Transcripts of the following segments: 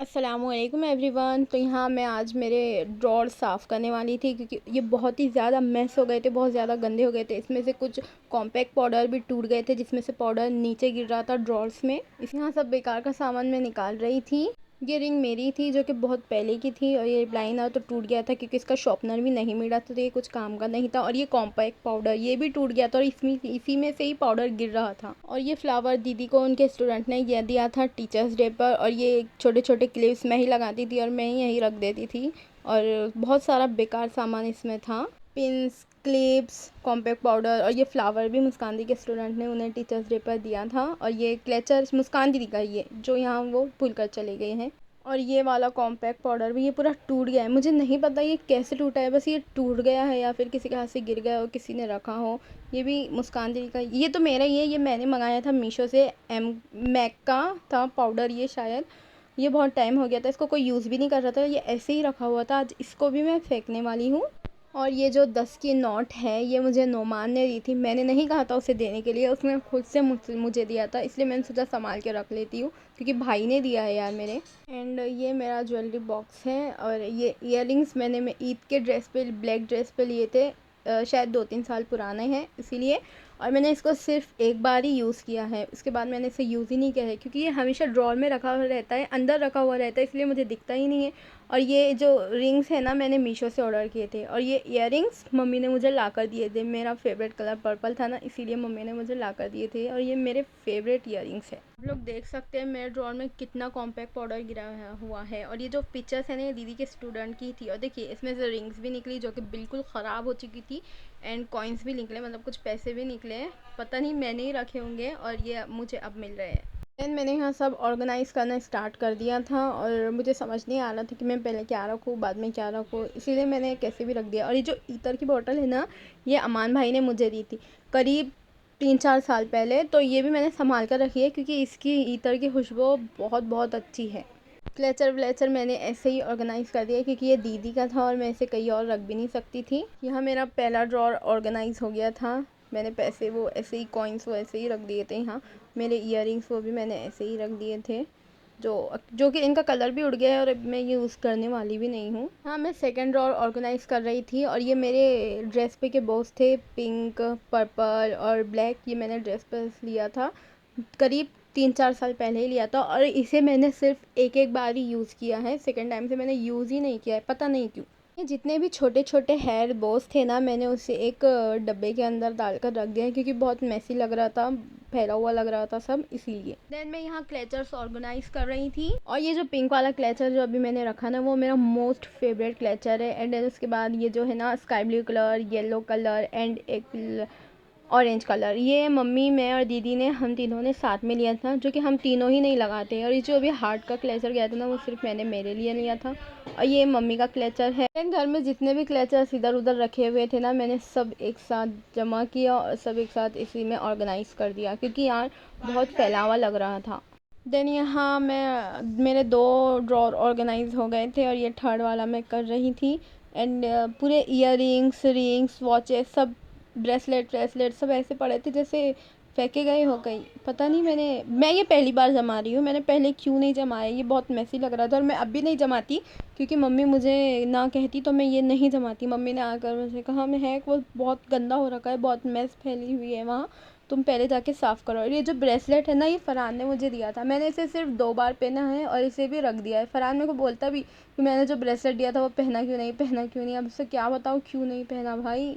अस्सलामुअलैकुम एवरीवन। तो यहाँ मैं आज मेरे ड्रॉर साफ़ करने वाली थी क्योंकि ये बहुत ही ज़्यादा मैस हो गए थे, बहुत ज़्यादा गंदे हो गए थे। इसमें से कुछ कॉम्पैक्ट पाउडर भी टूट गए थे जिसमें से पाउडर नीचे गिर रहा था ड्रॉर्स में। इस यहाँ सब बेकार का सामान मैं निकाल रही थी। ये रिंग मेरी थी जो कि बहुत पहले की थी और ये ब्लाइन आउट तो टूट गया था क्योंकि इसका शॉर्पनर भी नहीं मिला था, तो ये कुछ काम का नहीं था। और ये कॉम्पैक्ट पाउडर ये भी टूट गया था और इसमें इसी में से ही पाउडर गिर रहा था। और ये फ्लावर दीदी को उनके स्टूडेंट ने ये दिया था टीचर्स डे पर, और ये छोटे छोटे क्लिप्स मैं ही लगाती थी और मैं ही यहीं रख देती थी। और बहुत सारा बेकार सामान इसमें था, पिन्स, क्लिप्स, कॉम्पैक्ट पाउडर। और ये फ्लावर भी मुस्कान दी के स्टूडेंट ने उन्हें टीचर्स डे पर दिया था। और ये क्लेचर मुस्कान दीदी का ये जो यहाँ वो भूल कर चले गए हैं। और ये वाला कॉम्पैक्ट पाउडर भी ये पूरा टूट गया है। मुझे नहीं पता ये कैसे टूटा है, बस ये टूट गया है या फिर किसी के हाथ से गिर गया हो, किसी ने रखा हो। ये भी मुस्कान दीदी का, ये तो मेरा ही है, ये मैंने मंगाया था मीशो से। मैक का था पाउडर ये शायद। ये बहुत टाइम हो गया था, इसको कोई यूज़ भी नहीं कर रहा था, ये ऐसे ही रखा हुआ था। आज इसको भी मैं फेंकने वाली हूँ। और ये जो 10 की नोट है ये मुझे नोमान ने दी थी, मैंने नहीं कहा था उसे देने के लिए, उसने खुद से मुझे दिया था, इसलिए मैंने सोचा संभाल के रख लेती हूँ क्योंकि भाई ने दिया है यार मेरे। एंड ये मेरा ज्वेलरी बॉक्स है। और ये इयररिंग्स मैं ईद के ड्रेस पे, ब्लैक ड्रेस पे लिए थे। शायद 2-3 साल पुराने हैं इसीलिए। और मैंने इसको सिर्फ एक बार ही यूज़ किया है, उसके बाद मैंने इसे यूज़ ही नहीं किया है क्योंकि ये हमेशा ड्रॉर में रखा हुआ रहता है, अंदर रखा हुआ रहता है, इसलिए मुझे दिखता ही नहीं है। और ये जो रिंग्स है ना मैंने मीशो से ऑर्डर किए थे। और ये इयररिंग्स मम्मी ने मुझे ला कर दिए थे, मेरा फेवरेट कलर पर्पल था ना, इसीलिए मम्मी ने मुझे ला कर दिए थे। और ये मेरे फेवरेट इयररिंग्स है। आप लोग देख सकते हैं मेरे ड्रॉर में कितना कॉम्पैक्ट पाउडर गिरा हुआ है। और ये जो पिक्चर्स है ना ये दीदी के स्टूडेंट की थी। और देखिए इसमें से रिंग्स भी निकली जो कि बिल्कुल ख़राब हो चुकी थी, एंड कॉइन्स भी निकले, मतलब कुछ पैसे भी निकले। पता नहीं मैंने ही रखे होंगे और ये मुझे अब मिल रहे हैं। देन मैंने यहाँ सब ऑर्गेनाइज़ करना स्टार्ट कर दिया था और मुझे समझ नहीं आ रहा था कि मैं पहले क्या रखूँ बाद में क्या रखूँ, इसीलिए मैंने कैसे भी रख दिया। और ये जो ईतर की बोतल है ना ये अमान भाई ने मुझे दी थी करीब 3-4 साल पहले, तो ये भी मैंने संभाल कर रखी है क्योंकि इसकी ईतर की खुशबू बहुत बहुत अच्छी है। क्लेचर व्लेचर मैंने ऐसे ही ऑर्गेनाइज़ कर दिया क्योंकि ये दीदी का था और मैं इसे कहीं और रख भी नहीं सकती थी। यहाँ मेरा पहला ड्रॉर ऑर्गेनाइज़ हो गया था। मैंने पैसे वो ऐसे ही, कॉइन्स वो ऐसे ही रख दिए थे यहाँ। मेरे इयररिंग्स वो भी मैंने ऐसे ही रख दिए थे, जो कि इनका कलर भी उड़ गया है और अब मैं यूज़ करने वाली भी नहीं हूँ। हाँ, मैं सेकंड ड्रॉर ऑर्गेनाइज़ कर रही थी और ये मेरे ड्रेस पे के बॉक्स थे, पिंक, पर्पल और ब्लैक। ये मैंने ड्रेस पर लिया था, करीब 3-4 साल पहले ही लिया था। और इसे मैंने सिर्फ एक एक बार ही यूज़ किया है, सेकेंड टाइम से मैंने यूज़ ही नहीं किया है, पता नहीं क्यों। ये जितने भी छोटे छोटे हेयर बोस थे ना मैंने उसे एक डब्बे के अंदर डालकर रख दिया है क्योंकि बहुत मैसी लग रहा था, फैला हुआ लग रहा था सब, इसीलिए। देन मैं यहाँ क्लेचर्स ऑर्गेनाइज कर रही थी और ये जो पिंक वाला क्लेचर जो अभी मैंने रखा ना वो मेरा मोस्ट फेवरेट क्लेचर है। एंड उसके बाद ये जो है ना sky blue colour, yellow colour and एक ऑरेंज कलर, ये मम्मी, मैं और दीदी ने, हम तीनों ने साथ में लिया था, जो कि हम तीनों ही नहीं लगाते। और ये जो अभी हार्ट का क्लेचर गया था ना वो सिर्फ मैंने मेरे लिए लिया था और ये मम्मी का क्लेचर है। घर में जितने भी क्लेचर्स इधर उधर रखे हुए थे ना मैंने सब एक साथ जमा किया और सब एक साथ इसी में ऑर्गेनाइज़ कर दिया क्योंकि यार बहुत फैलावा लग रहा था। देन यहाँ मेरे 2 ड्रॉर ऑर्गेनाइज हो गए थे और ये थर्ड वाला मैं कर रही थी। एंड पूरे इयररिंग्स, रिंग्स, वॉचेस, सब ब्रेसलेट सब ऐसे पड़े थे जैसे फेंके गए हो गई। पता नहीं मैं ये पहली बार जमा रही हूँ, मैंने पहले क्यों नहीं जमाया, ये बहुत मैसी लग रहा था। और मैं अब भी नहीं जमाती क्योंकि मम्मी मुझे ना कहती तो मैं ये नहीं जमाती। मम्मी ने आकर मुझे कहा मैं है वो बहुत गंदा हो रखा है, बहुत मैस फैली हुई है वहाँ, तुम पहले जाके साफ़ करो। और ये जो ब्रेसलेट है ना ये फ़रहान ने मुझे दिया था, मैंने इसे सिर्फ 2 बार पहना है और इसे भी रख दिया है। फ़रहान मेरे को बोलता भी कि मैंने जो ब्रेसलेट दिया था वो पहना क्यों नहीं, पहना क्यों नहीं। अब उसे क्या बताऊँ क्यों नहीं पहना भाई।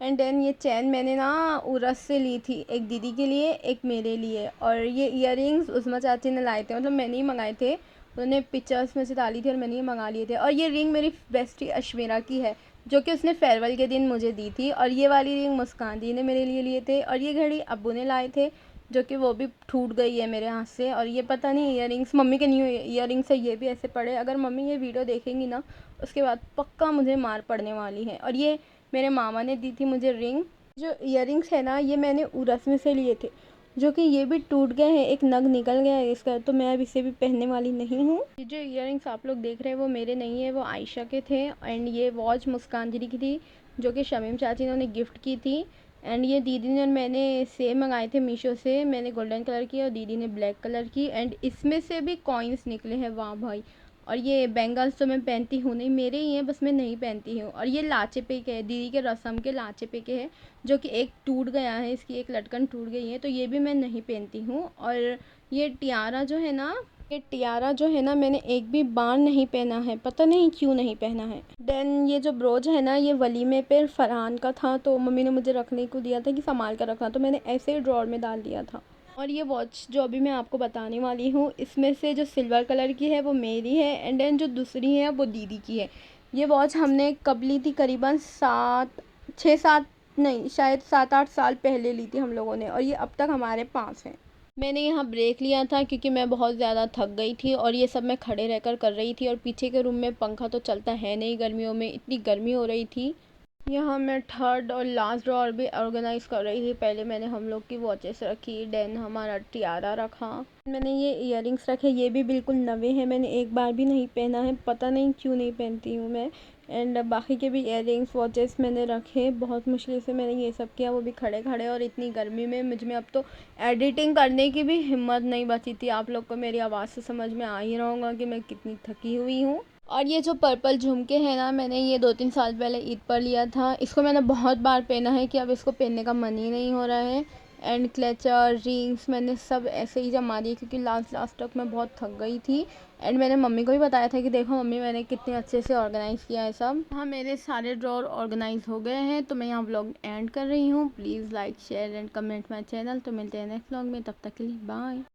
एंड देन ये चैन मैंने ना उरस से ली थी, एक दीदी के लिए एक मेरे लिए। और ये इयररिंग्स उस्मा चाची ने लाए थे, मतलब मैंने ही मंगाए थे, उन्होंने पिक्चर्स में से डाली थी और मैंने ही मंगा लिए थे। और ये रिंग मेरी बेस्टी अश्मेरा की है जो कि उसने फेयरवेल के दिन मुझे दी थी। और ये वाली रिंग मुस्कान दी ने मेरे लिए लिए थे। और ये घड़ी अब्बू ने लाए थे जो कि वो भी टूट गई है मेरे हाथ से। और ये पता नहीं इयररिंग्स मम्मी के न्यू इयररिंग्स है, ये भी ऐसे पड़े। अगर मम्मी ये वीडियो देखेंगी ना उसके बाद पक्का मुझे मार पड़ने वाली है। और ये मेरे मामा ने दी थी मुझे रिंग। जो इयररिंग्स है ना ये मैंने उरस में से लिए थे जो कि ये भी टूट गए हैं, एक नग निकल गया है इसका, तो मैं अब इसे भी पहनने वाली नहीं हूँ। ये जो इयररिंग्स आप लोग देख रहे हैं वो मेरे नहीं है, वो आयशा के थे। एंड ये वॉच मुस्कान दीदी की थी जो कि शमीम चाची ने उन्हें गिफ्ट की थी। एंड ये दीदी ने और मैंने सेम मंगाए थे मीशो से। मैंने गोल्डन कलर की और दीदी ने ब्लैक कलर की। एंड इसमें से भी कॉइन्स निकले हैं, वाह भाई। और ये बैंगल्स तो मैं पहनती हूँ नहीं, मेरे ही हैं, बस मैं नहीं पहनती हूँ। और ये लाचे पे के है, दीदी के रस्म के लाचे पे के है, जो कि एक टूट गया है, इसकी एक लटकन टूट गई है, तो ये भी मैं नहीं पहनती हूँ। और ये टियारा जो है ना, ये टियारा जो है ना, मैंने एक भी बार नहीं पहना है, पता नहीं क्यों नहीं पहना है। देन ये जो ब्रोच है ना, ये वलीमे पे फरहान का था, तो मम्मी ने मुझे रखने को दिया था कि संभाल कर रखना, तो मैंने ऐसे ही ड्रॉर में डाल दिया था। और ये वॉच जो अभी मैं आपको बताने वाली हूँ, इसमें से जो सिल्वर कलर की है वो मेरी है, एंड देन जो दूसरी है वो दीदी की है। ये वॉच हमने कब ली थी, करीबन 6-7 नहीं, शायद 7-8 साल पहले ली थी हम लोगों ने, और ये अब तक हमारे पास है। मैंने यहाँ ब्रेक लिया था क्योंकि मैं बहुत ज़्यादा थक गई थी, और ये सब मैं खड़े रहकर कर रही थी, और पीछे के रूम में पंखा तो चलता है नहीं, गर्मियों में इतनी गर्मी हो रही थी। यहाँ मैं थर्ड और लास्ट ड्रॉअर भी ऑर्गेनाइज़ कर रही थी। पहले मैंने हम लोग की वॉचेस रखी, देन हमारा टियारा रखा, मैंने ये इयररिंग्स रखे, ये भी बिल्कुल नवे हैं, मैंने एक बार भी नहीं पहना है, पता नहीं क्यों नहीं पहनती हूँ मैं। एंड बाकी के भी इयररिंग्स वॉचेस मैंने रखे, बहुत मुश्किल से मैंने ये सब किया, वो भी खड़े खड़े, और इतनी गर्मी में मुझ में अब तो एडिटिंग करने की भी हिम्मत नहीं बची थी। आप लोग को मेरी आवाज़ से समझ में आ ही रहा होगा कि मैं कितनी थकी हुई हूँ। और ये जो पर्पल झुमके हैं ना, मैंने ये 2-3 साल पहले ईद पर लिया था। इसको मैंने बहुत बार पहना है कि अब इसको पहनने का मन ही नहीं हो रहा है। एंड क्लचर रिंग्स मैंने सब ऐसे ही जमा दिए, क्योंकि लास्ट तक मैं बहुत थक गई थी। एंड मैंने मम्मी को भी बताया था कि देखो मम्मी, मैंने कितने अच्छे से ऑर्गेनाइज़ किया है सब। हाँ, मेरे सारे ड्रॉर ऑर्गेनाइज हो गए हैं, तो मैं यहाँ व्लॉग एंड कर रही हूँ। Please like share and comment my channel. तो मिलते हैं नेक्स्ट व्लॉग में, तब तक के लिए बाय।